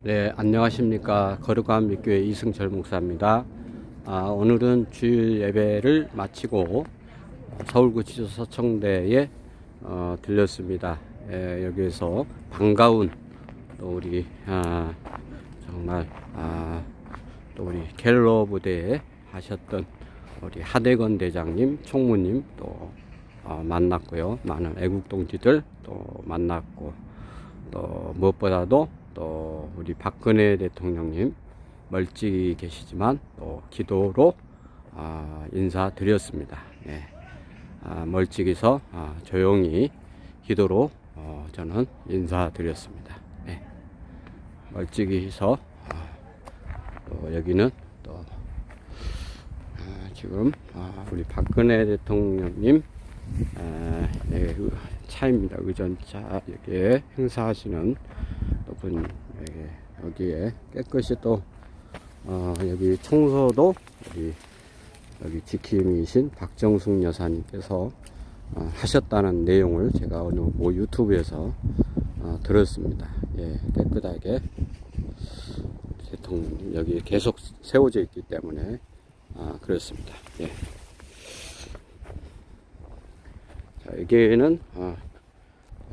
네, 안녕하십니까. 거룩한 믿교회 이승철 목사입니다. 오늘은 주일 예배를 마치고 서울구치소 서청대에 들렸습니다. 여기에서 반가운 또 우리 정말 또 우리 갤러 부대에 하셨던 우리 하대건 대장님, 총무님 또 만났고요. 많은 애국동지들 또 만났고 또 무엇보다도 또 우리 박근혜 대통령님 멀찍이 계시지만 또 기도로 인사드렸습니다. 예. 멀찍이서 조용히 기도로 저는 인사드렸습니다. 예. 멀찍이서 또 여기는 또 지금 우리 박근혜 대통령님 네, 차입니다. 의전차 여기에 행사하시는 분 여기에 깨끗이 또 여기 청소도 우리 여기 지킴이신 박정숙 여사님께서 하셨다는 내용을 제가 어느 모 유튜브에서 들었습니다. 예, 깨끗하게 대통령 여기 계속 세워져 있기 때문에 그렇습니다. 예. 자, 여기에는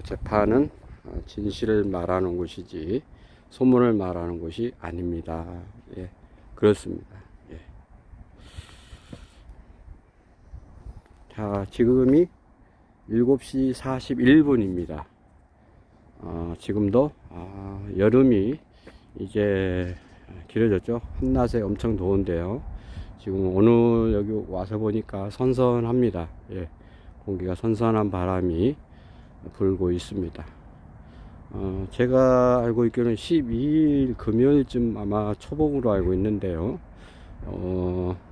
재판은 진실을 말하는 곳이지 소문을 말하는 곳이 아닙니다. 예, 그렇습니다. 예. 자, 지금이 7시 41분입니다. 지금도 여름이 이제 길어졌죠. 한낮에 엄청 더운데요. 지금 오늘 여기 와서 보니까 선선합니다. 예, 공기가 선선한 바람이 불고 있습니다. 제가 알고 있기로는 12일 금요일쯤 아마 초복으로 알고 있는데요.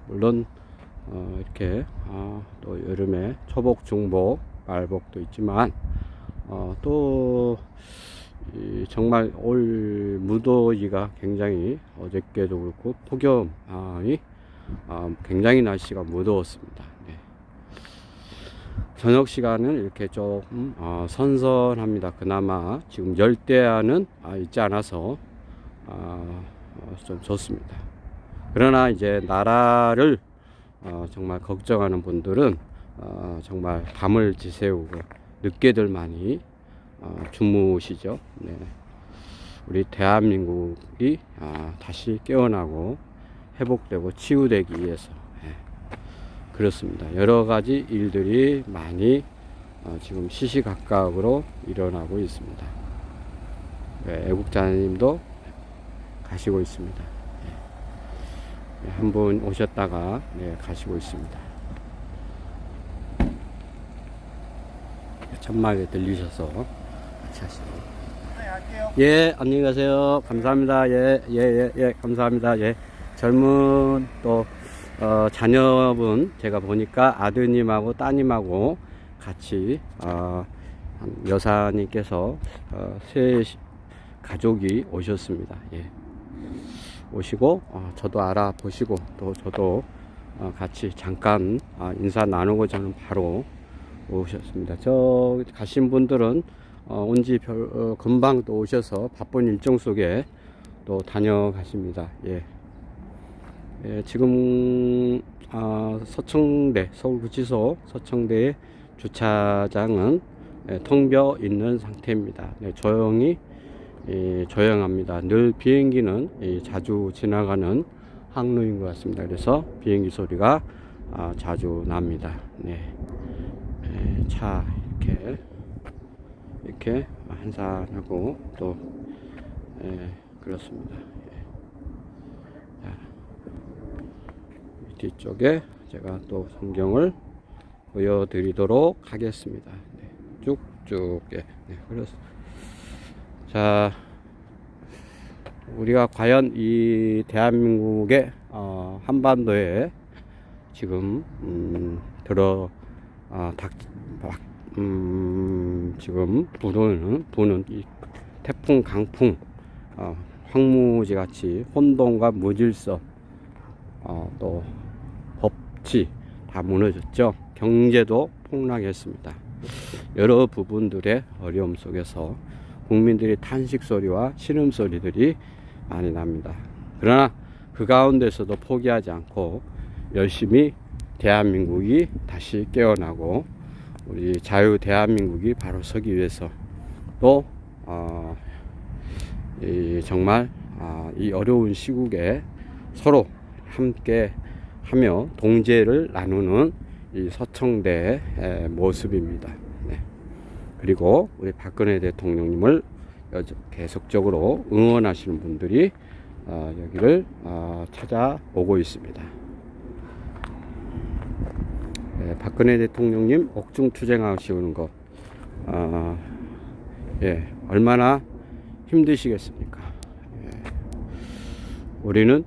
물론 이렇게 또 여름에 초복, 중복, 말복도 있지만 또 정말 올 무더위가 굉장히 어저께도 그렇고 폭염이 굉장히 날씨가 무더웠습니다. 네. 저녁 시간은 이렇게 조금 선선합니다. 그나마 지금 열대야는 있지 않아서 좀 좋습니다. 그러나 이제 나라를 정말 걱정하는 분들은 정말 밤을 지새우고 늦게들 많이 주무시죠. 네. 우리 대한민국이 다시 깨어나고 회복되고 치유되기 위해서 그렇습니다. 여러 가지 일들이 많이 지금 시시각각으로 일어나고 있습니다. 네, 애국자님도 가시고 있습니다. 네, 한 분 오셨다가 가시고 있습니다. 천막에 들리셔서 같이 하시고. 예, 안녕히 가세요. 감사합니다. 예, 감사합니다. 예, 젊은 또 자녀분 제가 보니까 아드님하고 따님하고 같이 여사님께서 세 가족이 오셨습니다. 예. 오시고 저도 알아보시고 또 저도 같이 잠깐 인사 나누고 저는 바로 오셨습니다. 저 가신 분들은 온지 금방 또 오셔서 바쁜 일정 속에 또 다녀가십니다. 예. 예, 지금 서청대 서울구치소 서청대의 주차장은 텅 비어 있는 상태입니다. 네, 조용합니다. 늘 비행기는 자주 지나가는 항로인 것 같습니다. 그래서 비행기 소리가 자주 납니다. 네. 차 이렇게 한산하고 또 그렇습니다. 뒤쪽에 제가 또 성경을 보여드리도록 하겠습니다. 네, 쭉쭉. 네, 그렇습니다. 자, 우리가 과연 이 대한민국의 한반도에 지금 지금 부는 이 태풍, 강풍, 황무지 같이 혼돈과 무질서, 또 법치 다 무너졌죠. 경제도 폭락했습니다. 여러 부분들의 어려움 속에서 국민들의 탄식 소리와 신음 소리들이 많이 납니다. 그러나 그 가운데서도 포기하지 않고 열심히 대한민국이 다시 깨어나고 우리 자유 대한민국이 바로 서기 위해서 또 정말 이 어려운 시국에 서로 함께 하며 동제를 나누는 이 서청대의 모습입니다. 네. 그리고 우리 박근혜 대통령님을 계속적으로 응원하시는 분들이 여기를 찾아오고 있습니다. 네, 박근혜 대통령님 옥중 투쟁하시는 거 예, 얼마나 힘드시겠습니까? 예. 우리는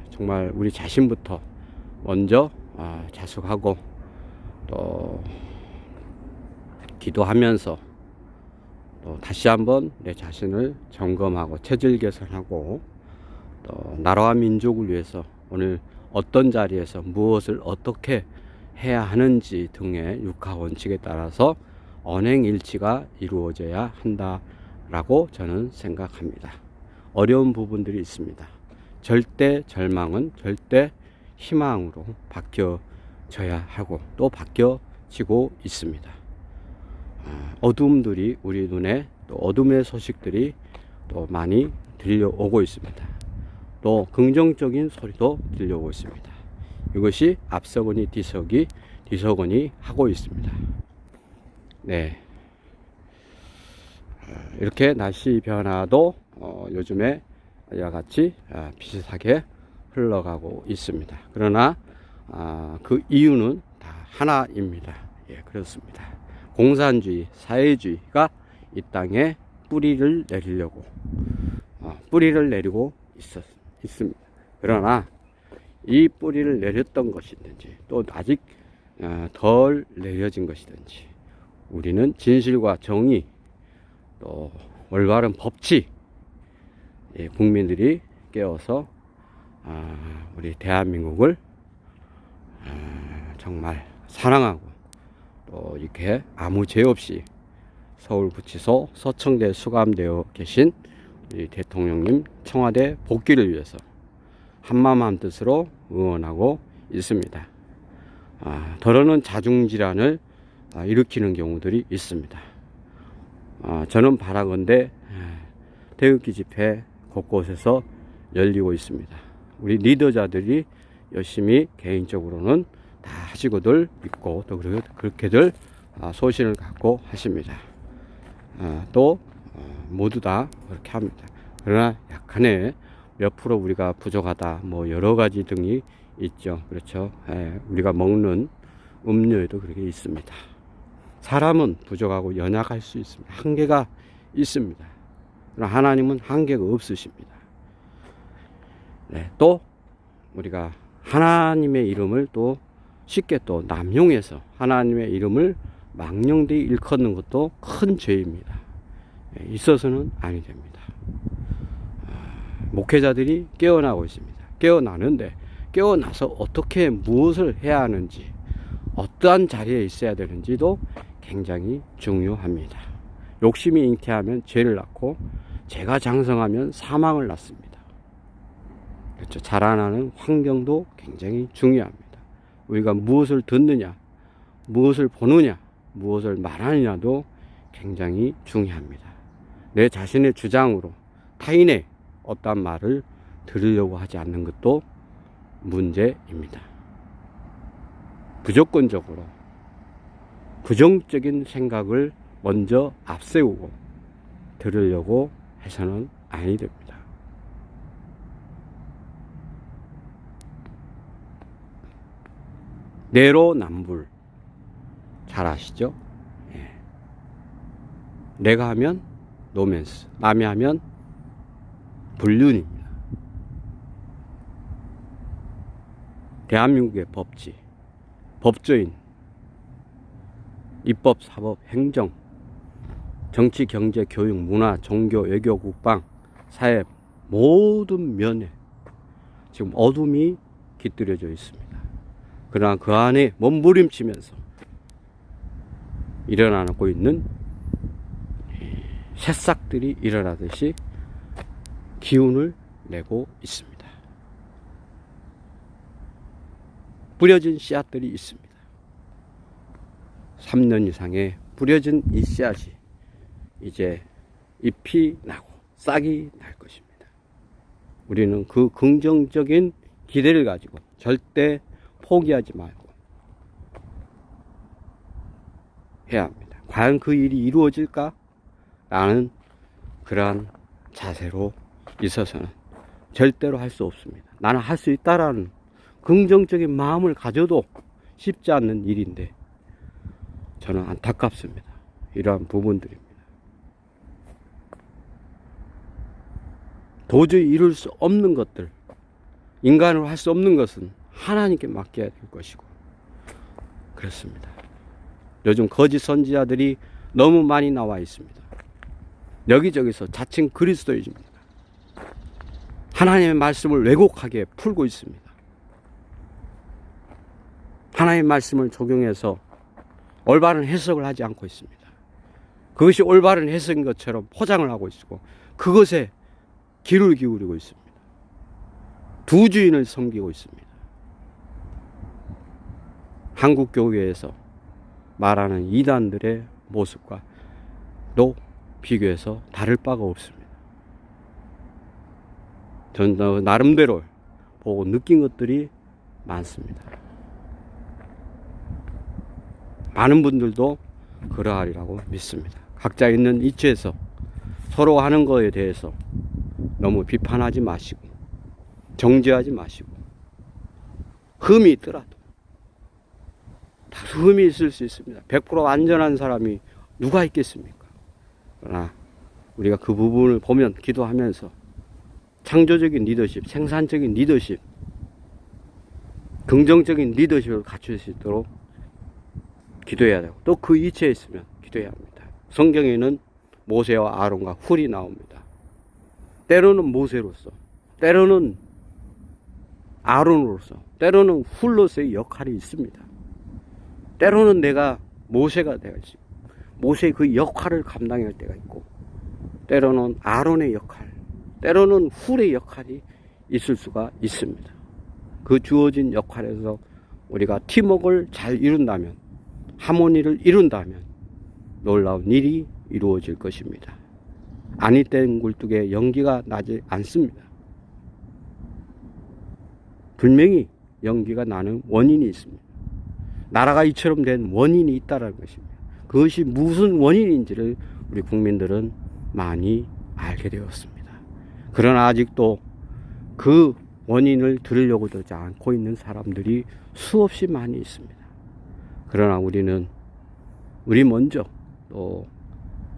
정말 우리 자신부터 먼저 자숙하고 또 기도하면서 또 다시 한번 내 자신을 점검하고 체질 개선하고 또 나라와 민족을 위해서 오늘 어떤 자리에서 무엇을 어떻게 해야 하는지 등의 육하 원칙에 따라서 언행일치가 이루어져야 한다라고 저는 생각합니다. 어려운 부분들이 있습니다. 절대 절망은 절대 희망으로 바뀌어져야 하고 또 바뀌어지고 있습니다. 어둠들이 우리 눈에 또 어둠의 소식들이 또 많이 들려오고 있습니다. 또 긍정적인 소리도 들려오고 있습니다. 이것이 앞서거니 뒤서거니 하고 있습니다. 네, 이렇게 날씨 변화도 요즘에 이와 같이 비슷하게 흘러가고 있습니다. 그러나 그 이유는 다 하나입니다. 예, 그렇습니다. 공산주의, 사회주의가 이 땅에 뿌리를 내리려고 뿌리를 내리고 있습니다. 그러나 이 뿌리를 내렸던 것이든지 또 아직 덜 내려진 것이든지 우리는 진실과 정의 또 올바른 법치 국민들이 깨어서 우리 대한민국을 정말 사랑하고 또 이렇게 아무 죄 없이 서울구치소 서청대에 수감되어 계신 우리 대통령님 청와대 복귀를 위해서 한마음 한뜻으로 응원하고 있습니다. 더러는 자중질환을 일으키는 경우들이 있습니다. 저는 바라건대 태극기 집회 곳곳에서 열리고 있습니다. 우리 리더자들이 열심히 개인적으로는 다 하시고들 있고 또 그렇게들 소신을 갖고 하십니다. 또 모두 다 그렇게 합니다. 그러나 약간의 몇 프로 우리가 부족하다 뭐 여러 가지 등이 있죠. 그렇죠. 우리가 먹는 음료에도 그렇게 있습니다. 사람은 부족하고 연약할 수 있습니다. 한계가 있습니다. 그러나 하나님은 한계가 없으십니다. 네, 또 우리가 하나님의 이름을 또 쉽게 또 남용해서 하나님의 이름을 망령되이 일컫는 것도 큰 죄입니다. 있어서는 아니 됩니다. 목회자들이 깨어나고 있습니다. 깨어나는데 깨어나서 어떻게 무엇을 해야 하는지 어떠한 자리에 있어야 되는지도 굉장히 중요합니다. 욕심이 잉태하면 죄를 낳고 죄가 장성하면 사망을 낳습니다. 그렇죠. 자라나는 환경도 굉장히 중요합니다. 우리가 무엇을 듣느냐, 무엇을 보느냐, 무엇을 말하느냐도 굉장히 중요합니다. 내 자신의 주장으로 타인의 어떠한 말을 들으려고 하지 않는 것도 문제입니다. 무조건적으로 부정적인 생각을 먼저 앞세우고 들으려고 해서는 아니 됩니다. 내로남불 잘 아시죠? 예. 내가 하면 노맨스, 남이 하면 불륜입니다. 대한민국의 법치, 법조인, 입법, 사법, 행정, 정치, 경제, 교육, 문화, 종교, 외교, 국방, 사회 모든 면에 지금 어둠이 깃들여져 있습니다. 그러나 그 안에 몸부림치면서 일어나고 있는 새싹들이 일어나듯이 기운을 내고 있습니다. 뿌려진 씨앗들이 있습니다. 3년 이상의 뿌려진 이 씨앗이 이제 잎이 나고 싹이 날 것입니다. 우리는 그 긍정적인 기대를 가지고 절대 포기하지 말고 해야 합니다. 과연 그 일이 이루어질까? 라는 그러한 자세로 있어서는 절대로 할 수 없습니다. 나는 할 수 있다라는 긍정적인 마음을 가져도 쉽지 않는 일인데 저는 안타깝습니다. 이러한 부분들입니다. 도저히 이룰 수 없는 것들, 인간으로 할 수 없는 것은 하나님께 맡겨야 될 것이고 그렇습니다. 요즘 거짓 선지자들이 너무 많이 나와 있습니다. 여기저기서 자칭 그리스도인입니다. 하나님의 말씀을 왜곡하게 풀고 있습니다. 하나님의 말씀을 적용해서 올바른 해석을 하지 않고 있습니다. 그것이 올바른 해석인 것처럼 포장을 하고 있고 그것에 귀를 기울이고 있습니다. 두 주인을 섬기고 있습니다. 한국 교회에서 말하는 이단들의 모습과도 비교해서 다를 바가 없습니다. 저는 나름대로 보고 느낀 것들이 많습니다. 많은 분들도 그러하리라고 믿습니다. 각자 있는 위치에서 서로 하는 거에 대해서 너무 비판하지 마시고 정죄하지 마시고 흠이 있더라도 다 흠이 있을 수 있습니다. 100% 안전한 사람이 누가 있겠습니까? 그러나 우리가 그 부분을 보면 기도하면서 창조적인 리더십, 생산적인 리더십, 긍정적인 리더십을 갖출 수 있도록 기도해야 되고 또 그 이치에 있으면 기도해야 합니다. 성경에는 모세와 아론과 훌이 나옵니다. 때로는 모세로서, 때로는 아론으로서, 때로는 훌로서의 역할이 있습니다. 때로는 내가 모세가 되어야지 모세의 그 역할을 감당해야 할 때가 있고 때로는 아론의 역할, 때로는 훌의 역할이 있을 수가 있습니다. 그 주어진 역할에서 우리가 팀워크를 잘 이룬다면, 하모니를 이룬다면 놀라운 일이 이루어질 것입니다. 아니 땐 굴뚝에 연기가 나지 않습니다. 분명히 연기가 나는 원인이 있습니다. 나라가 이처럼 된 원인이 있다는 것입니다. 그것이 무슨 원인인지를 우리 국민들은 많이 알게 되었습니다. 그러나 아직도 그 원인을 들으려고 들지 않고 있는 사람들이 수없이 많이 있습니다. 그러나 우리는 우리 먼저 또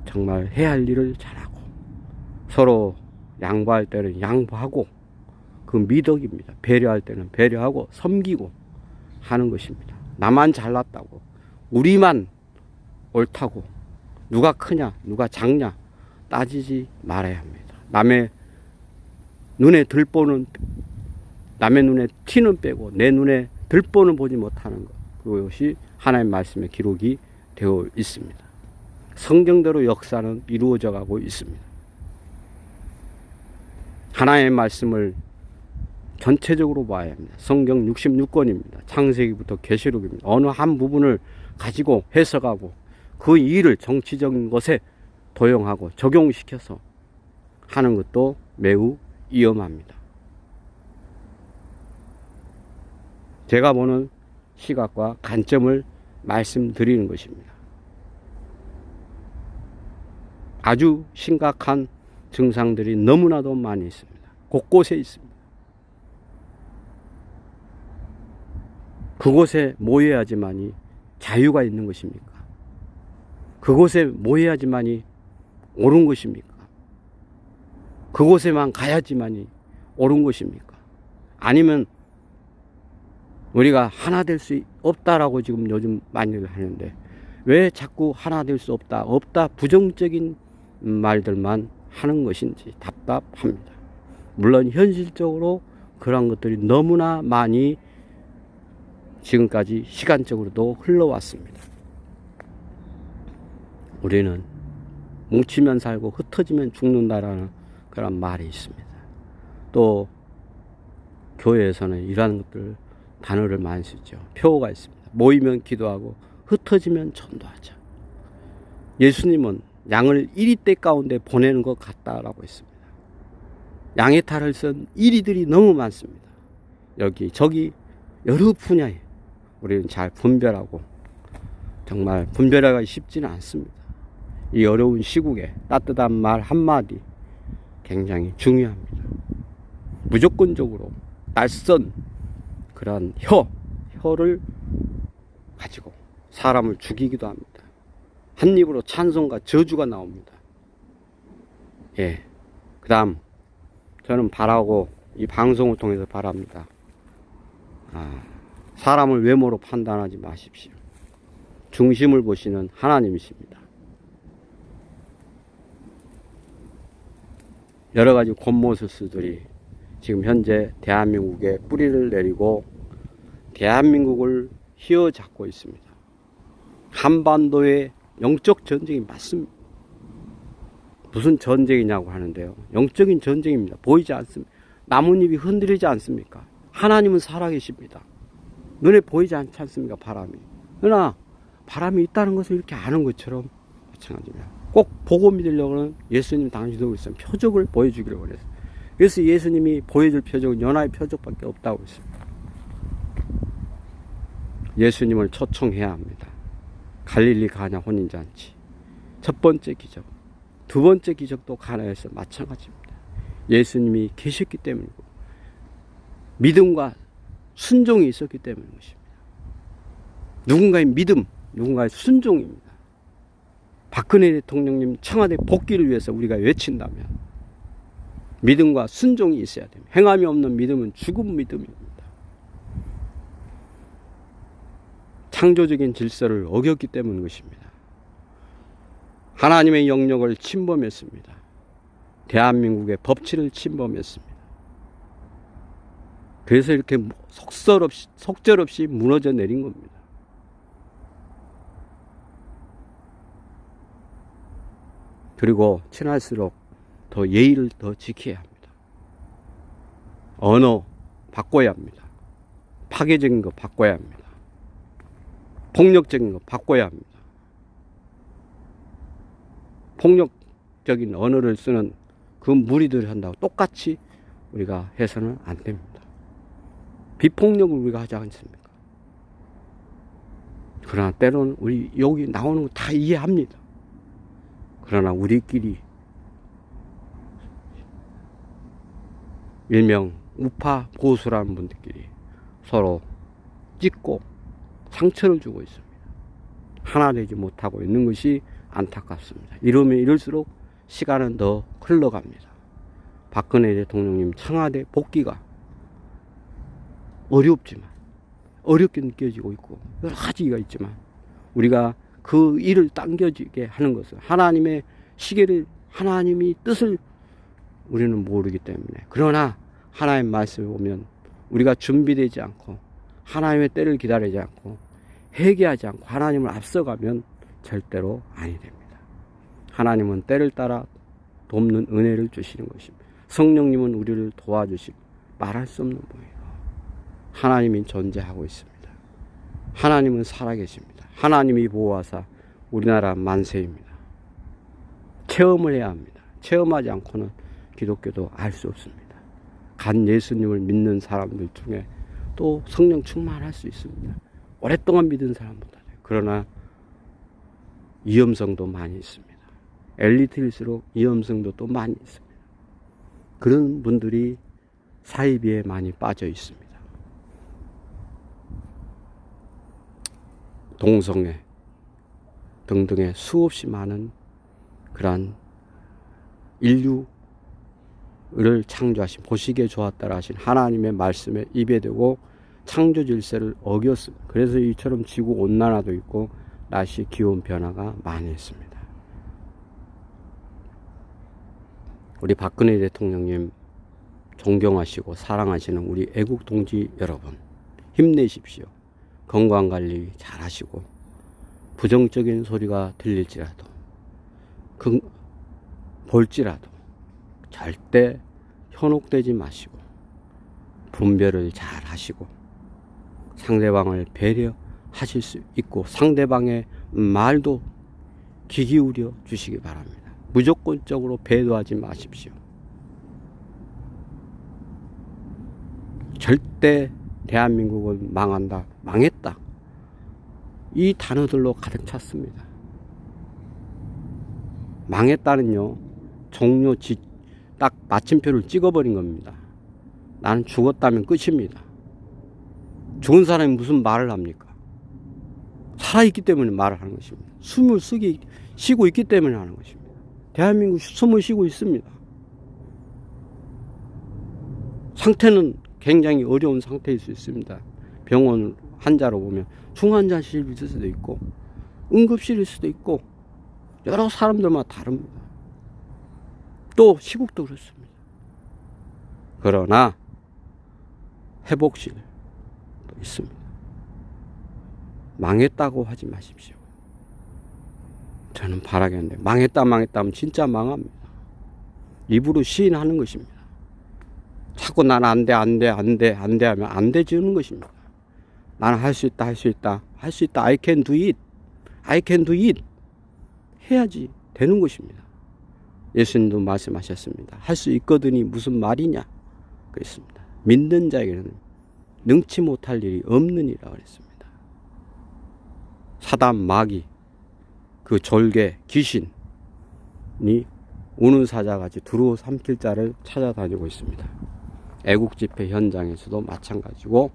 정말 해야 할 일을 잘하고 서로 양보할 때는 양보하고 그 미덕입니다. 배려할 때는 배려하고 섬기고 하는 것입니다. 나만 잘났다고 우리만 옳다고 누가 크냐 누가 작냐 따지지 말아야 합니다. 남의 눈에 들보는 남의 눈에 티는 빼고 내 눈에 들보는 보지 못하는 것, 그것이 하나님의 말씀의 기록이 되어 있습니다. 성경대로 역사는 이루어져 가고 있습니다. 하나님의 말씀을 전체적으로 봐야 합니다. 성경 66권입니다. 창세기부터 계시록입니다. 어느 한 부분을 가지고 해석하고 그 일을 정치적인 것에 도용하고 적용시켜서 하는 것도 매우 위험합니다. 제가 보는 시각과 관점을 말씀드리는 것입니다. 아주 심각한 증상들이 너무나도 많이 있습니다. 곳곳에 있습니다. 그곳에 모여야지만이 자유가 있는 것입니까? 그곳에 모여야지만이 옳은 것입니까? 그곳에만 가야지만이 옳은 것입니까? 아니면 우리가 하나 될 수 없다라고 지금 요즘 많이들 하는데 왜 자꾸 하나 될 수 없다, 없다 부정적인 말들만 하는 것인지 답답합니다. 물론 현실적으로 그런 것들이 너무나 많이 지금까지 시간적으로도 흘러왔습니다. 우리는 뭉치면 살고 흩어지면 죽는다라는 그런 말이 있습니다. 또 교회에서는 이러한 것들 단어를 많이 쓰죠. 표어가 있습니다. 모이면 기도하고 흩어지면 전도하자. 예수님은 양을 이리떼 가운데 보내는 것 같다라고 했습니다. 양의 탈을 쓴 이리들이 너무 많습니다. 여기 저기 여러 분야에 우리는 잘 분별하고, 정말 분별하기가 쉽지는 않습니다. 이 어려운 시국에 따뜻한 말 한마디 굉장히 중요합니다. 무조건적으로 낯선 그런 혀를 가지고 사람을 죽이기도 합니다. 한 입으로 찬송과 저주가 나옵니다. 예. 그 다음, 저는 바라고, 이 방송을 통해서 바랍니다. 사람을 외모로 판단하지 마십시오. 중심을 보시는 하나님이십니다. 여러 가지 곤모스들이 지금 현재 대한민국에 뿌리를 내리고 대한민국을 휘어잡고 있습니다. 한반도의 영적 전쟁이 맞습니다. 무슨 전쟁이냐고 하는데요. 영적인 전쟁입니다. 보이지 않습니다. 나뭇잎이 흔들리지 않습니까? 하나님은 살아계십니다. 눈에 보이지 않지 않습니까? 바람이. 그러나 바람이 있다는 것을 이렇게 아는 것처럼 마찬가지입니다. 꼭 보고 믿으려고는 예수님 당신도 있으면 표적을 보여주기를 원했어요. 그래서 예수님이 보여줄 표적은 연하의 표적밖에 없다고 했습니다. 예수님을 초청해야 합니다. 갈릴리 가냐 혼인잔치, 첫 번째 기적, 두 번째 기적도 가나에서 마찬가지입니다. 예수님이 계셨기 때문이고 믿음과 순종이 있었기 때문인 것입니다. 누군가의 믿음, 누군가의 순종입니다. 박근혜 대통령님 청와대 복귀를 위해서 우리가 외친다면 믿음과 순종이 있어야 됩니다. 행함이 없는 믿음은 죽은 믿음입니다. 창조적인 질서를 어겼기 때문인 것입니다. 하나님의 영역을 침범했습니다. 대한민국의 법치를 침범했습니다. 그래서 이렇게 속절없이 무너져 내린 겁니다. 그리고 친할수록 더 예의를 더 지켜야 합니다. 언어 바꿔야 합니다. 파괴적인 거 바꿔야 합니다. 폭력적인 거 바꿔야 합니다. 폭력적인 언어를 쓰는 그 무리들을 한다고 똑같이 우리가 해서는 안 됩니다. 비폭력을 우리가 하지 않습니까? 그러나 때로는 우리 여기 나오는 거 다 이해합니다. 그러나 우리끼리 일명 우파 보수라는 분들끼리 서로 찢고 상처를 주고 있습니다. 하나 되지 못하고 있는 것이 안타깝습니다. 이러면 이럴수록 시간은 더 흘러갑니다. 박근혜 대통령님 청와대 복귀가 어렵지만, 어렵게 느껴지고 있고 여러 가지가 있지만 우리가 그 일을 당겨지게 하는 것은 하나님의 시계를, 하나님이 뜻을 우리는 모르기 때문에, 그러나 하나님의 말씀을 보면 우리가 준비되지 않고 하나님의 때를 기다리지 않고 회개하지 않고 하나님을 앞서가면 절대로 아니 됩니다. 하나님은 때를 따라 돕는 은혜를 주시는 것입니다. 성령님은 우리를 도와주시고 말할 수 없는 분이에요. 하나님이 존재하고 있습니다. 하나님은 살아계십니다. 하나님이 보호하사 우리나라 만세입니다. 체험을 해야 합니다. 체험하지 않고는 기독교도 알 수 없습니다. 간 예수님을 믿는 사람들 중에 또 성령 충만할 수 있습니다. 오랫동안 믿은 사람보다. 그러나 위험성도 많이 있습니다. 엘리트일수록 위험성도 또 많이 있습니다. 그런 분들이 사이비에 많이 빠져 있습니다. 동성애 등등의 수없이 많은 그러한 인류를 창조하신, 보시기에 좋았다라 하신 하나님의 말씀에 입에 대고 창조 질서를 어겼습니다. 그래서 이처럼 지구 온난화도 있고 날씨 기온 변화가 많이 있습니다. 우리 박근혜 대통령님 존경하시고 사랑하시는 우리 애국 동지 여러분, 힘내십시오. 건강관리 잘 하시고 부정적인 소리가 들릴지라도 볼지라도 절대 현혹되지 마시고 분별을 잘 하시고 상대방을 배려하실 수 있고 상대방의 말도 귀 기울여 주시기 바랍니다. 무조건적으로 배도하지 마십시오. 절대 대한민국은 망한다, 망했다, 이 단어들로 가득 찼습니다. 망했다는요, 종료 딱 마침표를 찍어버린 겁니다. 나는 죽었다면 끝입니다. 죽은 사람이 무슨 말을 합니까? 살아있기 때문에 말을 하는 것입니다. 숨을 쉬고 있기 때문에 하는 것입니다. 대한민국 숨을 쉬고 있습니다. 상태는 굉장히 어려운 상태일 수 있습니다. 병원 환자로 보면 중환자실일 수도 있고 응급실일 수도 있고 여러 사람들마다 다릅니다. 또 시국도 그렇습니다. 그러나 회복실도 있습니다. 망했다고 하지 마십시오. 저는 바라겠는데 망했다 하면 진짜 망합니다. 입으로 시인하는 것입니다. 자꾸 난 안 돼 하면 안 되지는 것입니다. 나는 할 수 있다 I can do it 해야지 되는 것입니다. 예수님도 말씀하셨습니다. 할 수 있거든이 무슨 말이냐 그랬습니다. 믿는 자에게는 능치 못할 일이 없느니라 그랬습니다. 사단 마귀 그 졸개 귀신이 우는 사자같이 두루 삼킬 자를 찾아다니고 있습니다. 애국 집회 현장에서도 마찬가지고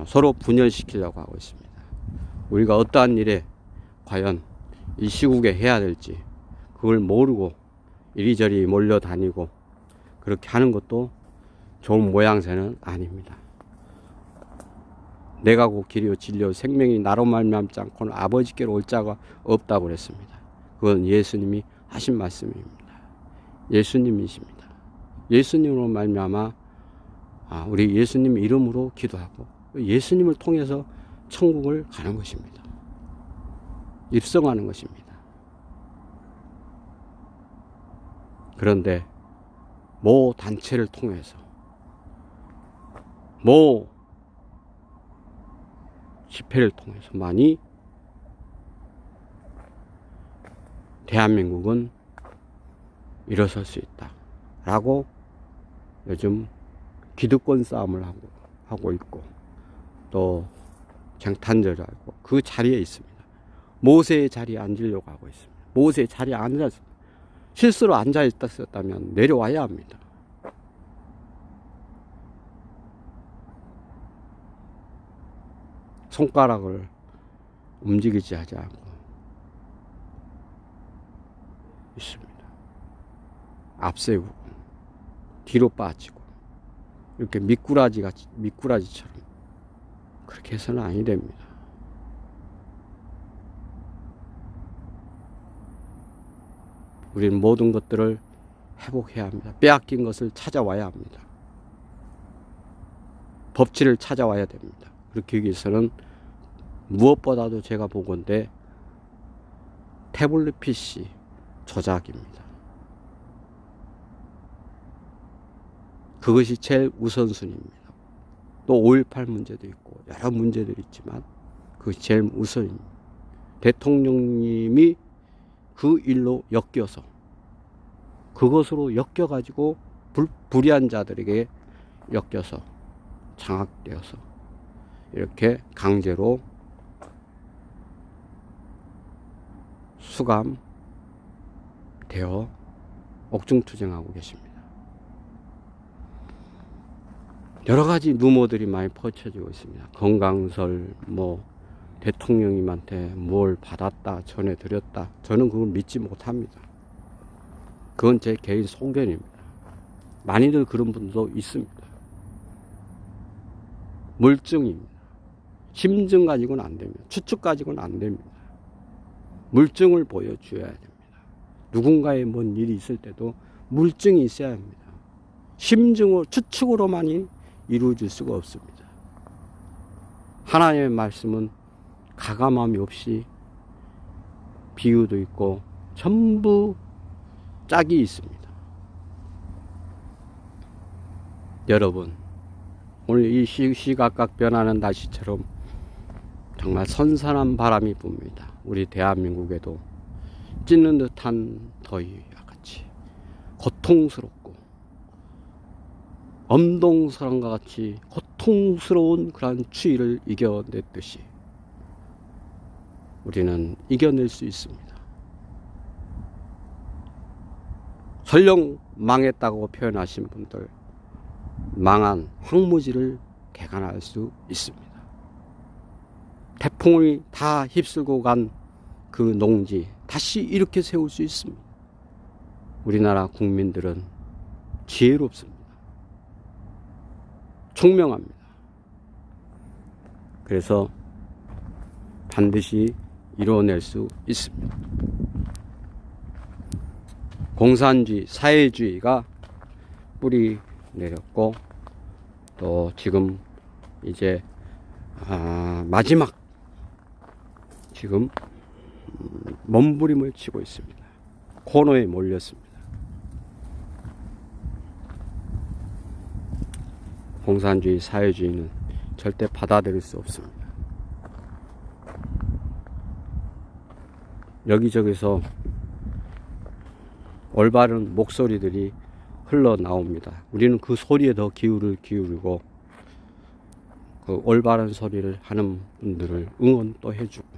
서로 분열시키려고 하고 있습니다. 우리가 어떠한 일에 과연 이 시국에 해야 될지 그걸 모르고 이리저리 몰려다니고 그렇게 하는 것도 좋은 모양새는 아닙니다. 내가 곧 길이요 진리요 생명이 나로 말미암지 않고는 아버지께로 올 자가 없다고 그랬습니다. 그건 예수님이 하신 말씀입니다. 예수님이십니다. 예수님으로 말미암아 우리 예수님 이름으로 기도하고 예수님을 통해서 천국을 가는 것입니다. 입성하는 것입니다. 그런데 모 단체를 통해서 모 집회를 통해서만이 대한민국은 일어설 수 있다라고 요즘 기득권 싸움을 하고 있고 또 쟁탄절을 하고 그 자리에 있습니다. 모세의 자리에 앉으려고 하고 있습니다. 모세의 자리에 앉아서 실수로 앉아있었다면 내려와야 합니다. 손가락을 움직이지 하지 않고 있습니다. 앞세우고 뒤로 빠지고 이렇게 미꾸라지처럼 그렇게 해서는 아니 됩니다. 우리는 모든 것들을 회복해야 합니다. 빼앗긴 것을 찾아와야 합니다. 법치를 찾아와야 됩니다. 그렇게 하기 위해서는 무엇보다도 제가 보건대 태블릿 PC 조작입니다. 그것이 제일 우선순위입니다. 또 5.18 문제도 있고 여러 문제들이 있지만 그것이 제일 우선입니다. 대통령님이 그 일로 엮여서 그것으로 엮여가지고 불의한 자들에게 엮여서 장악되어서 이렇게 강제로 수감되어 옥중투쟁하고 계십니다. 여러 가지 루머들이 많이 퍼쳐지고 있습니다. 건강설, 대통령님한테 뭘 받았다, 전해드렸다. 저는 그걸 믿지 못합니다. 그건 제 개인 소견입니다. 많이들 그런 분도 있습니다. 물증입니다. 심증 가지고는 안 됩니다. 추측 가지고는 안 됩니다. 물증을 보여줘야 됩니다. 누군가의 뭔 일이 있을 때도 물증이 있어야 합니다. 심증으로, 추측으로만이 이루어질 수가 없습니다. 하나님의 말씀은 가감함이 없이 비유도 있고 전부 짝이 있습니다. 여러분, 오늘 이 시각각 변하는 날씨처럼 정말 선선한 바람이 붑니다. 우리 대한민국에도 찢는 듯한 더위와 같이 고통스럽고 엄동설한과 같이 고통스러운 그러한 추위를 이겨냈듯이 우리는 이겨낼 수 있습니다. 설령 망했다고 표현하신 분들, 망한 황무지를 개간할 수 있습니다. 태풍이 다 휩쓸고 간 그 농지 다시 이렇게 세울 수 있습니다. 우리나라 국민들은 지혜롭습니다. 총명합니다. 그래서 반드시 이루어낼 수 있습니다. 공산주의, 사회주의가 뿌리 내렸고, 또 지금 이제 마지막 지금 몸부림을 치고 있습니다. 코너에 몰렸습니다. 공산주의, 사회주의는 절대 받아들일 수 없습니다. 여기저기서 올바른 목소리들이 흘러나옵니다. 우리는 그 소리에 더 기울이고 그 올바른 소리를 하는 분들을 응원 또 해주고,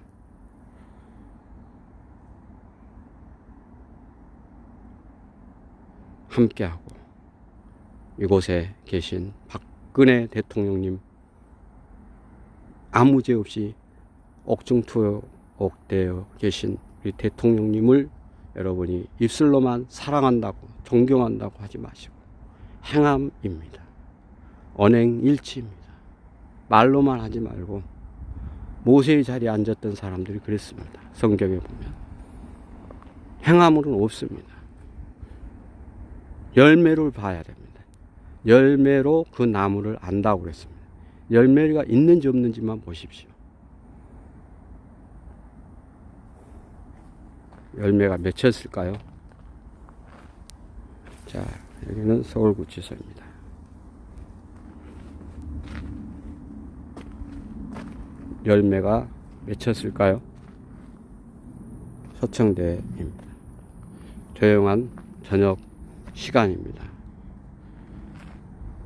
함께하고, 이곳에 계신 박근혜 대통령님, 아무 죄 없이 옥중투옥되어 계신 우리 대통령님을 여러분이 입술로만 사랑한다고 존경한다고 하지 마시고 행함입니다. 언행일치입니다. 말로만 하지 말고, 모세의 자리에 앉았던 사람들이 그랬습니다. 성경에 보면 행함으로는 없습니다. 열매를 봐야 됩니다. 열매로 그 나무를 안다고 그랬습니다. 열매가 있는지 없는지만 보십시오. 열매가 맺혔을까요? 자, 여기는 서울구치소입니다. 열매가 맺혔을까요? 서청대입니다. 조용한 저녁 시간입니다.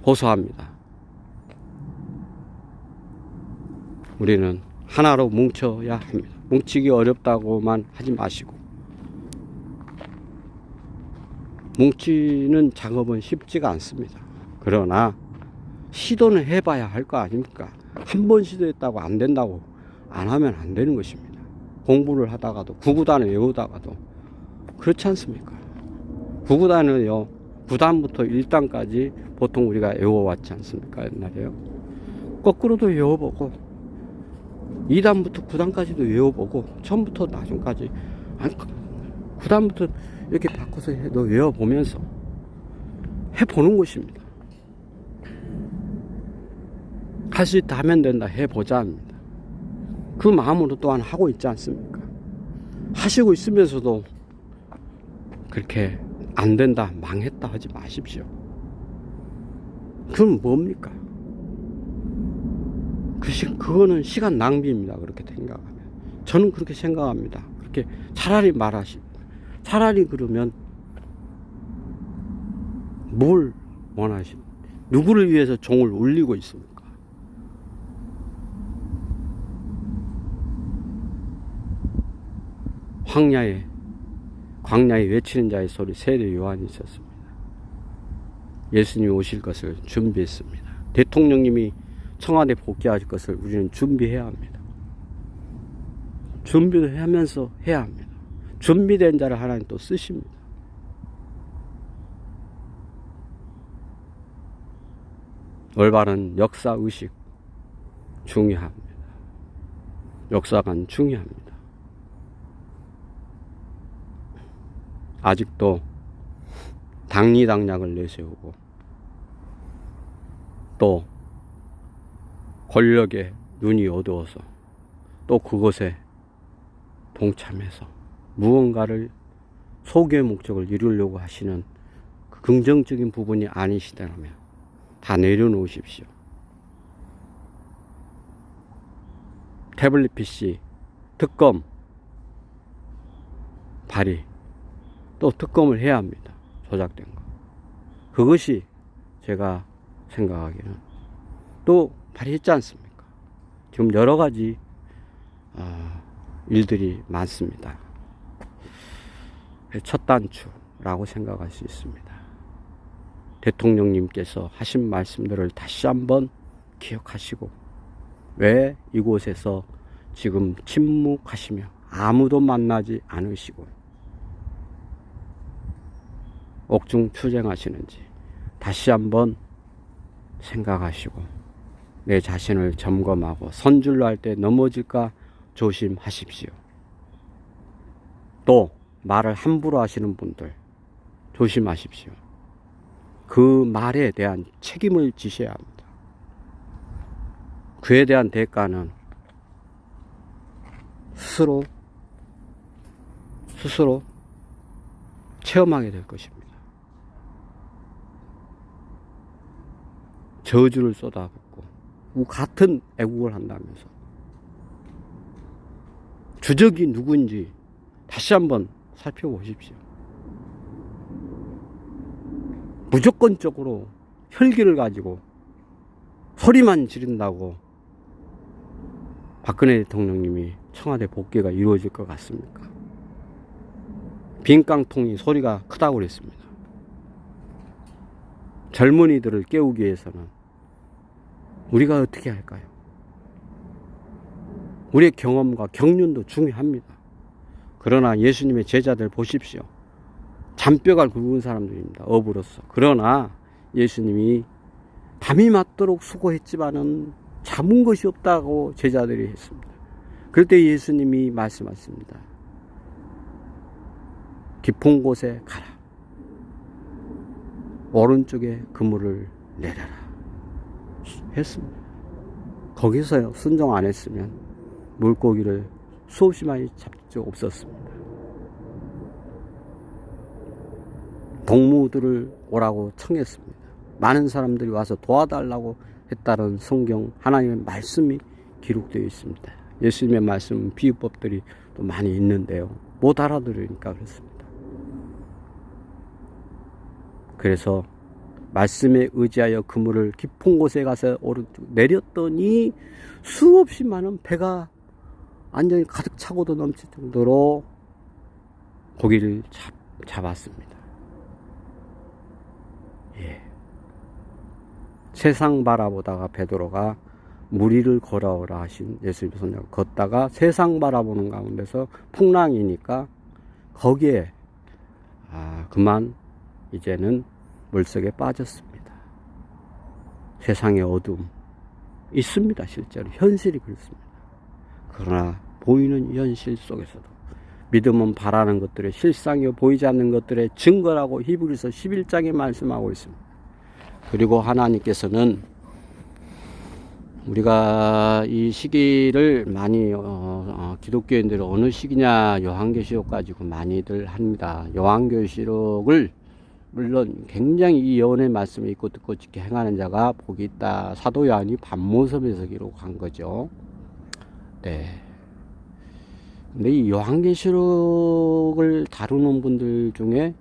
호소합니다. 우리는 하나로 뭉쳐야 합니다. 뭉치기 어렵다고만 하지 마시고, 뭉치는 작업은 쉽지가 않습니다. 그러나 시도는 해봐야 할 거 아닙니까? 한 번 시도했다고 안 된다고 안 하면 안 되는 것입니다. 공부를 하다가도, 구구단을 외우다가도 그렇지 않습니까? 구구단을요, 9단부터 1단까지 보통 우리가 외워왔지 않습니까? 옛날에요. 거꾸로도 외워보고, 2단부터 9단까지도 외워보고, 처음부터 나중까지, 아니, 9단부터 이렇게 바꿔서 너 외워보면서 해보는 것입니다. 할 수 있다, 하면 된다, 해보자 합니다. 그 마음으로 또한 하고 있지 않습니까? 하시고 있으면서도 그렇게 안 된다, 망했다 하지 마십시오. 그럼 뭡니까? 그거는 시간 낭비입니다. 그렇게 생각하면. 저는 그렇게 생각합니다. 그렇게 차라리 차라리 그러면 뭘 누구를 위해서 종을 울리고 있습니까? 광야에 외치는 자의 소리, 세례 요한이 있었습니다. 예수님이 오실 것을 준비했습니다. 대통령님이 청와대 복귀할 것을 우리는 준비해야 합니다. 준비를 하면서 해야 합니다. 준비된 자를 하나님 또 쓰십니다. 올바른 역사의식 중요합니다. 역사관 중요합니다. 아직도 당리당략을 내세우고, 또 권력에 눈이 어두워서 또 그것에 동참해서 무언가를 소교의 목적을 이루려고 하시는 그 긍정적인 부분이 아니시다면 다 내려놓으십시오. 태블릿 PC 특검 발의, 또 특검을 해야 합니다. 조작된 거. 그것이 제가 생각하기에는 또 발의했지 않습니까? 지금 여러 가지 일들이 많습니다. 첫 단추라고 생각할 수 있습니다. 대통령님께서 하신 말씀들을 다시 한번 기억하시고, 왜 이곳에서 지금 침묵하시며 아무도 만나지 않으시고 옥중 추쟁하시는지 다시 한번 생각하시고, 내 자신을 점검하고 선줄로 할 때 넘어질까 조심하십시오. 또 말을 함부로 하시는 분들 조심하십시오. 그 말에 대한 책임을 지셔야 합니다. 그에 대한 대가는 스스로 체험하게 될 것입니다. 저주를 쏟아붓고 같은 애국을 한다면서 주적이 누구인지 다시 한번 살펴보십시오. 무조건적으로 혈기를 가지고 소리만 지른다고 박근혜 대통령님이 청와대 복귀가 이루어질 것 같습니까? 빈깡통이 소리가 크다고 그랬습니다. 젊은이들을 깨우기 위해서는 우리가 어떻게 할까요? 우리의 경험과 경륜도 중요합니다. 그러나 예수님의 제자들 보십시오. 잔뼈가 굵은 사람들입니다. 업으로서. 그러나 예수님이 밤이 맞도록 수고했지만은 잡은 것이 없다고 제자들이 했습니다. 그럴 때 예수님이 말씀하십니다. 깊은 곳에 가라. 오른쪽에 그물을 내려라. 했습니다. 거기서 순종 안 했으면 물고기를 수없이 많이 잡을 수 없었습니다. 동무들을 오라고 청했습니다. 많은 사람들이 와서 도와달라고 했다는 성경 하나님의 말씀이 기록되어 있습니다. 예수님의 말씀 비유법들이 또 많이 있는데요. 못 알아들으니까 그렇습니다. 그래서 말씀에 의지하여 그물을 깊은 곳에 가서 오른쪽 내렸더니 수없이 많은 배가 완전히 가득 차고도 넘칠 정도로 고기를 잡았습니다. 예. 세상 바라보다가 베드로가 무리를 걸어오라 하신 예수님의 손을 걷다가 세상 바라보는 가운데서 풍랑이니까 거기에 그만 이제는 물속에 빠졌습니다. 세상의 어둠 있습니다. 실제로 현실이 그렇습니다. 그러나 보이는 현실 속에서도 믿음은 바라는 것들의 실상이요 보이지 않는 것들의 증거라고 히브리서 11장에 말씀하고 있습니다. 그리고 하나님께서는 우리가 이 시기를 많이 기독교인들은 어느 시기냐 요한계시록 가지고 많이들 합니다. 요한계시록을 물론 굉장히 이 예언의 말씀을 읽고 듣고 지켜 행하는 자가 복이 있다. 사도 요한이 밤모섬에서 기록한 거죠. 네. 근데 이 요한계시록을 다루는 분들 중에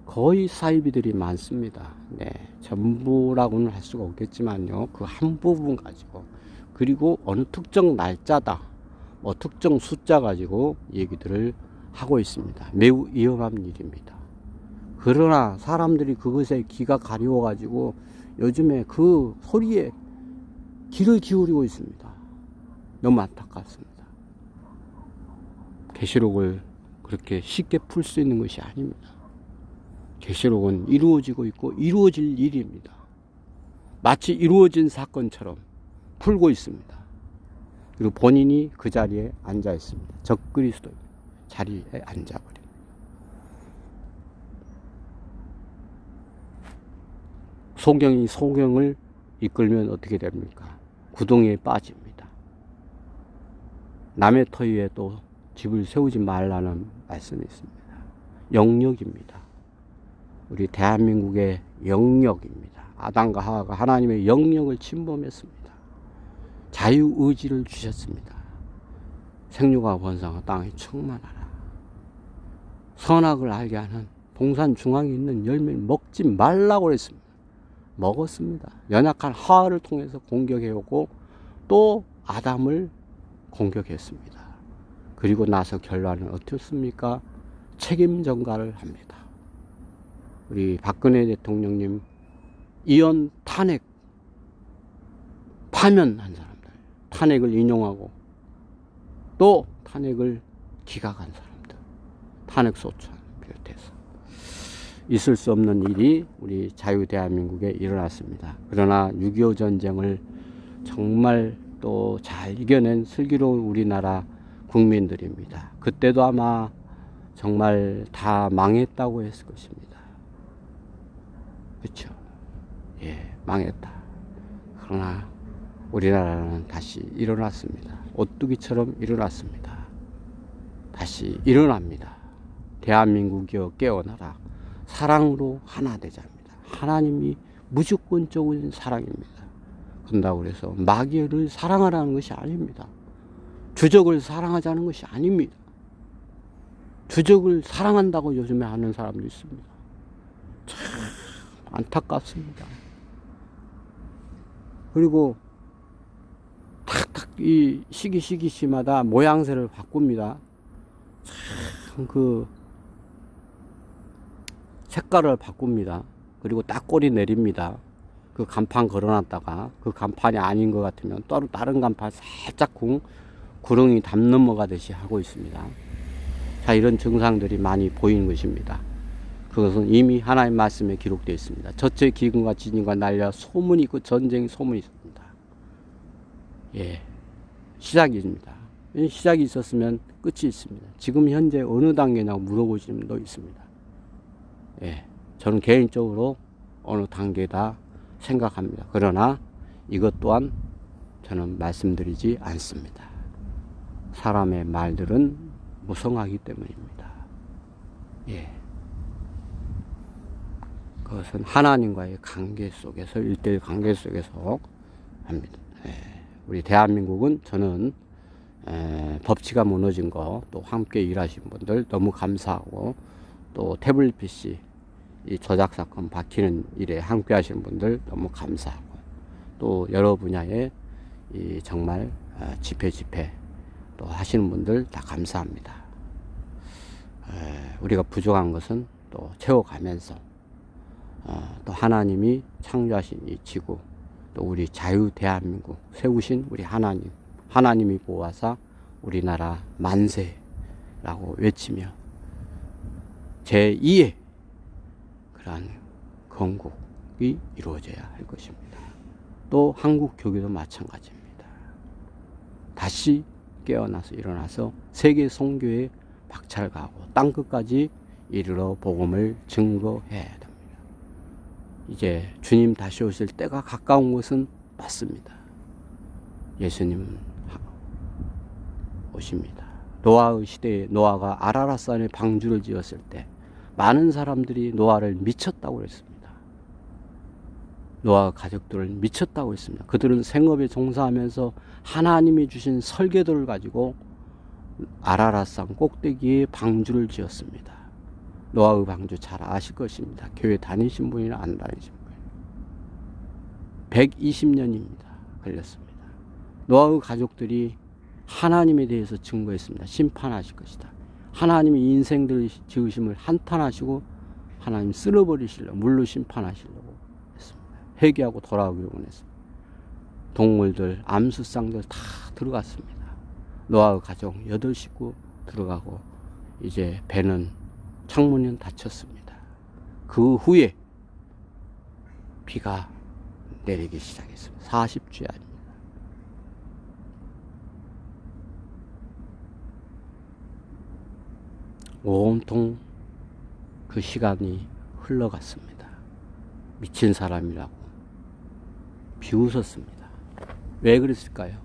거의 사이비들이 많습니다. 네. 전부라고는 할 수가 없겠지만요. 그 한 부분 가지고. 그리고 어느 특정 날짜다. 뭐 특정 숫자 가지고 얘기들을 하고 있습니다. 매우 위험한 일입니다. 그러나 사람들이 그것에 귀가 가려워 가지고 요즘에 그 소리에 귀를 기울이고 있습니다. 너무 안타깝습니다. 계시록을 그렇게 쉽게 풀 수 있는 것이 아닙니다. 계시록은 이루어지고 있고 이루어질 일입니다. 마치 이루어진 사건처럼 풀고 있습니다. 그리고 본인이 그 자리에 앉아 있습니다. 적그리스도 자리에 앉아버립니다. 소경이 소경을 이끌면 어떻게 됩니까? 구덩이에 빠집니다. 남의 터 위에 또 집을 세우지 말라는 말씀이 있습니다. 영역입니다. 우리 대한민국의 영역입니다. 아담과 하와가 하나님의 영역을 침범했습니다. 자유의지를 주셨습니다. 생육과 번성과 땅에 충만하라. 선악을 알게 하는 동산 중앙에 있는 열매를 먹지 말라고 그랬습니다. 먹었습니다. 연약한 하와를 통해서 공격해오고 또 아담을 공격했습니다. 그리고 나서 결론은 어떻습니까? 책임 전가를 합니다. 우리 박근혜 대통령님 이혼 탄핵 파면한 사람들, 탄핵을 인용하고 또 탄핵을 기각한 사람들, 탄핵 소추안 비롯해서 있을 수 없는 일이 우리 자유 대한민국에 일어났습니다. 그러나 6.25 전쟁을 정말 또 잘 이겨낸 슬기로운 우리나라 국민들입니다. 그때도 아마 정말 다 망했다고 했을 것입니다. 그렇죠? 예, 망했다. 그러나 우리나라는 다시 일어났습니다. 오뚜기처럼 일어났습니다. 다시 일어납니다. 대한민국이여 깨어나라. 사랑으로 하나 되자입니다. 하나님이 무조건적인 사랑입니다. 그런다고 해서 마귀를 사랑하라는 것이 아닙니다. 주적을 사랑하자는 것이 아닙니다. 주적을 사랑한다고 요즘에 하는 사람도 있습니다. 참 안타깝습니다. 그리고 탁탁 이 시기시마다 모양새를 바꿉니다. 참 그 색깔을 바꿉니다. 그리고 딱 꼬리 내립니다. 그 간판 걸어놨다가 그 간판이 아닌 것 같으면 또 다른 간판 살짝 구렁이 담 넘어가듯이 하고 있습니다. 자, 이런 증상들이 많이 보이는 것입니다. 그것은 이미 하나님 말씀에 기록되어 있습니다. 저체 기근과 지진과 난리와 소문이 있고 전쟁 소문이 있습니다. 예, 시작입니다. 시작이 있었으면 끝이 있습니다. 지금 현재 어느 단계냐고 물어보시는 분도 있습니다. 예, 저는 개인적으로 어느 단계다 생각합니다. 그러나 이것 또한 저는 말씀드리지 않습니다. 사람의 말들은 무성하기 때문입니다. 예. 그것은 하나님과의 관계 속에서, 일대일 관계 속에서 합니다. 예. 우리 대한민국은 저는 법치가 무너진 거, 또 함께 일하신 분들 너무 감사하고, 또 태블릿 PC 이 조작 사건 밝히는 일에 함께 하시는 분들 너무 감사하고, 또 여러 분야에 이 정말 집회 또 하시는 분들 다 감사합니다. 우리가 부족한 것은 또 채워가면서 또 하나님이 창조하신 이 지구, 또 우리 자유 대한민국 세우신 우리 하나님이 보아사 우리나라 만세라고 외치며 제2의 그러한 건국이 이루어져야 할 것입니다. 또 한국 교회도 마찬가지입니다. 다시 깨어나서 일어나서 세계 선교에 박차를 가고 땅끝까지 이르러 복음을 증거해야 됩니다. 이제 주님 다시 오실 때가 가까운 것은 맞습니다. 예수님은 오십니다. 노아의 시대에 노아가 아라랏산에 방주를 지었을 때 많은 사람들이 노아를 미쳤다고 했습니다. 노아 가족들을 미쳤다고 했습니다. 그들은 생업에 종사하면서 하나님이 주신 설계도를 가지고 아라랏산 꼭대기에 방주를 지었습니다. 노아의 방주 잘 아실 것입니다. 교회 다니신 분이나 안 다니신 분. 120년입니다. 걸렸습니다. 노아의 가족들이 하나님에 대해서 증거했습니다. 심판하실 것이다. 하나님이 인생들 지으심을 한탄하시고 하나님 쓸어버리시려고, 물로 심판하시려고 했습니다. 회개하고 돌아오기를 원했습니다. 동물들, 암수상들 다 들어갔습니다. 노아의 가족 8식구 들어가고 이제 배는 창문은 닫혔습니다. 그 후에 비가 내리기 시작했습니다. 40주야 아닙니다. 온통 그 시간이 흘러갔습니다. 미친 사람이라고 비웃었습니다. 왜 그랬을까요?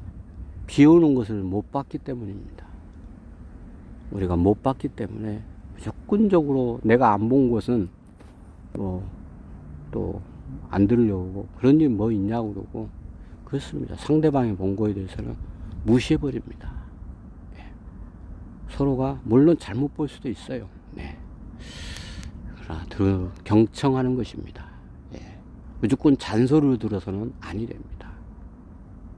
비 오는 것을 못 봤기 때문입니다. 우리가 못 봤기 때문에 무조건적으로 내가 안 본 것은 또 안 들으려고 그런 일 뭐 있냐고 그러고 그렇습니다. 상대방의 원고에 대해서는 무시해버립니다. 예. 서로가 물론 잘못 볼 수도 있어요. 네. 그러나 경청하는 것입니다. 예. 무조건 잔소리를 들어서는 아니 됩니다.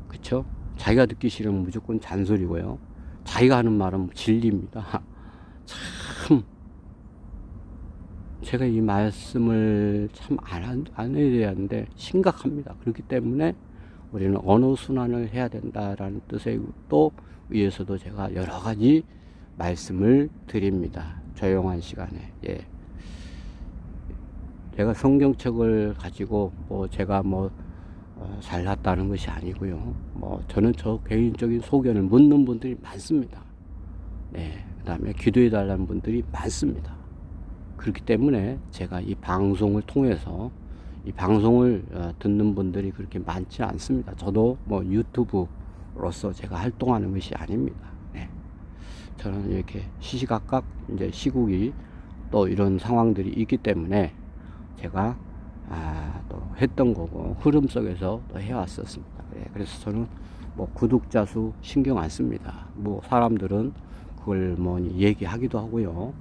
그쵸? 자기가 듣기 싫으면 무조건 잔소리고요. 자기가 하는 말은 진리입니다. 참 제가 이 말씀을 참 안 해야 되는데 심각합니다. 그렇기 때문에 우리는 언어 순환을 해야 된다라는 뜻에 또 위에서도 제가 여러 가지 말씀을 드립니다. 조용한 시간에. 예. 제가 성경책을 가지고 뭐 제가 뭐 잘났다는 것이 아니고요. 뭐 저는 저 개인적인 소견을 묻는 분들이 많습니다. 네. 그 다음에 기도해 달라는 분들이 많습니다. 그렇기 때문에 제가 이 방송을 통해서 이 방송을 듣는 분들이 그렇게 많지 않습니다. 저도 뭐 유튜브로서 제가 활동하는 것이 아닙니다. 네. 저는 이렇게 시시각각 이제 시국이 또 이런 상황들이 있기 때문에 제가 또 했던 거고 흐름 속에서 또 해왔었습니다. 네. 그래서 저는 뭐 구독자 수 신경 안 씁니다. 뭐 사람들은 그걸 뭐 얘기하기도 하고요.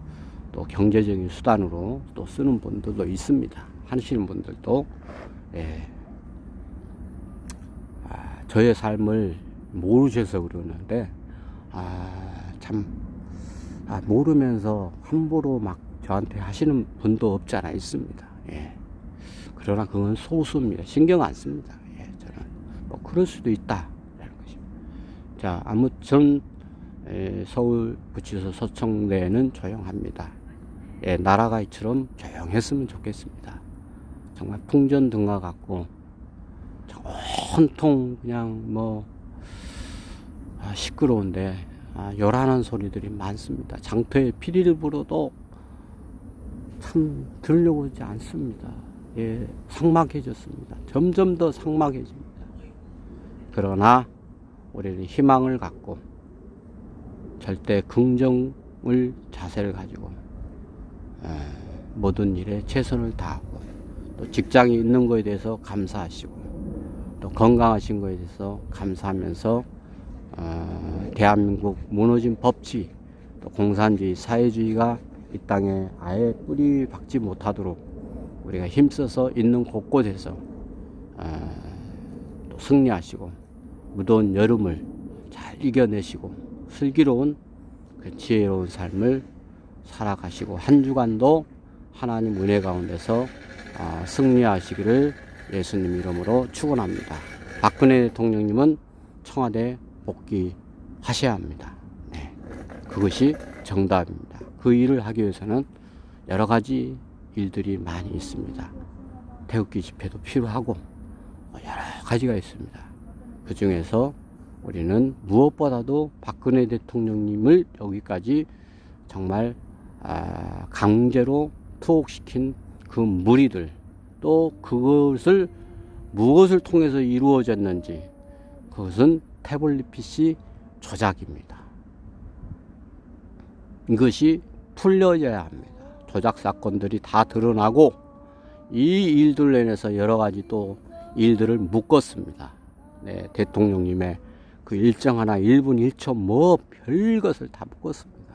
또 경제적인 수단으로 또 쓰는 분들도 있습니다. 하시는 분들도. 예. 저의 삶을 모르셔서 그러는데 참 모르면서 함부로 막 저한테 하시는 분도 없지 않아 있습니다. 예. 그러나 그건 소수입니다. 신경 안 씁니다. 예. 저는 뭐 그럴 수도 있다 라는 것입니다. 자, 아무튼 서울 구치소 서청대는 조용합니다. 예, 나라가 이처럼 조용했으면 좋겠습니다. 정말 풍전등화 같고 온통 그냥 뭐 시끄러운데 요란한 소리들이 많습니다. 장터에 피리를 불어도 참 들으려고 하지 않습니다. 예, 삭막해졌습니다. 점점 더 삭막해집니다. 그러나 우리는 희망을 갖고 절대 긍정을 자세를 가지고 모든 일에 최선을 다하고 또 직장이 있는 거에 대해서 감사하시고 또 건강하신 거에 대해서 감사하면서 대한민국 무너진 법치 또 공산주의 사회주의가 이 땅에 아예 뿌리 박지 못하도록 우리가 힘써서 있는 곳곳에서 또 승리하시고 무더운 여름을 잘 이겨내시고 슬기로운 그 지혜로운 삶을 살아가시고 한 주간도 하나님 은혜 가운데서 승리하시기를 예수님 이름으로 축원합니다. 박근혜 대통령님은 청와대 복귀하셔야 합니다. 네, 그것이 정답입니다. 그 일을 하기 위해서는 여러 가지 일들이 많이 있습니다. 태극기 집회도 필요하고 여러 가지가 있습니다. 그 중에서 우리는 무엇보다도 박근혜 대통령님을 여기까지 정말 강제로 투옥시킨 그 무리들 또 그것을 무엇을 통해서 이루어졌는지 그것은 태블릿 PC 조작입니다. 이것이 풀려져야 합니다. 조작 사건들이 다 드러나고 이 일들로 인해서 여러 가지 또 일들을 묶었습니다. 네, 대통령님의 그 일정 하나 1분 1초 뭐 별것을 다 묶었습니다.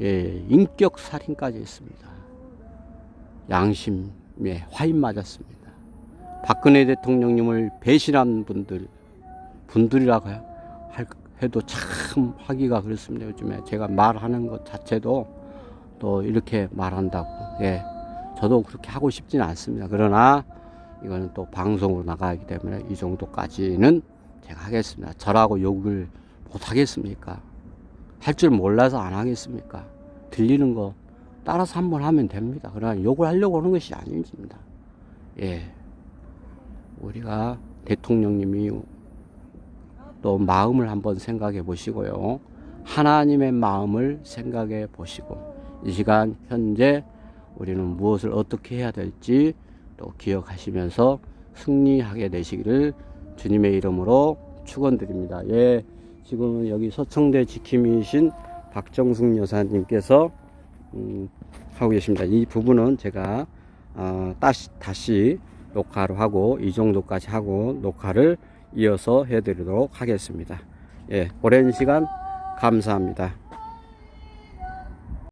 예, 인격 살인까지 했습니다. 양심에 화인 맞았습니다. 박근혜 대통령님을 배신한 분들이라고 해도 참 하기가 그렇습니다. 요즘에 제가 말하는 것 자체도 또 이렇게 말한다고. 예, 저도 그렇게 하고 싶지는 않습니다. 그러나 이거는 또 방송으로 나가기 때문에 이 정도까지는 제가 하겠습니다. 저라고 욕을 못 하겠습니까? 할 줄 몰라서 안 하겠습니까? 들리는 거 따라서 한번 하면 됩니다. 그러나 욕을 하려고 하는 것이 아닙니다. 예. 우리가 대통령님이 또 마음을 한번 생각해 보시고요. 하나님의 마음을 생각해 보시고 이 시간 현재 우리는 무엇을 어떻게 해야 될지 또 기억하시면서 승리하게 되시기를 주님의 이름으로 축원드립니다. 예, 지금 여기 서청대 지킴이신 박정숙 여사님께서 하고 계십니다. 이 부분은 제가 다시 녹화를 하고 이 정도까지 하고 녹화를 이어서 해드리도록 하겠습니다. 예, 오랜 시간 감사합니다.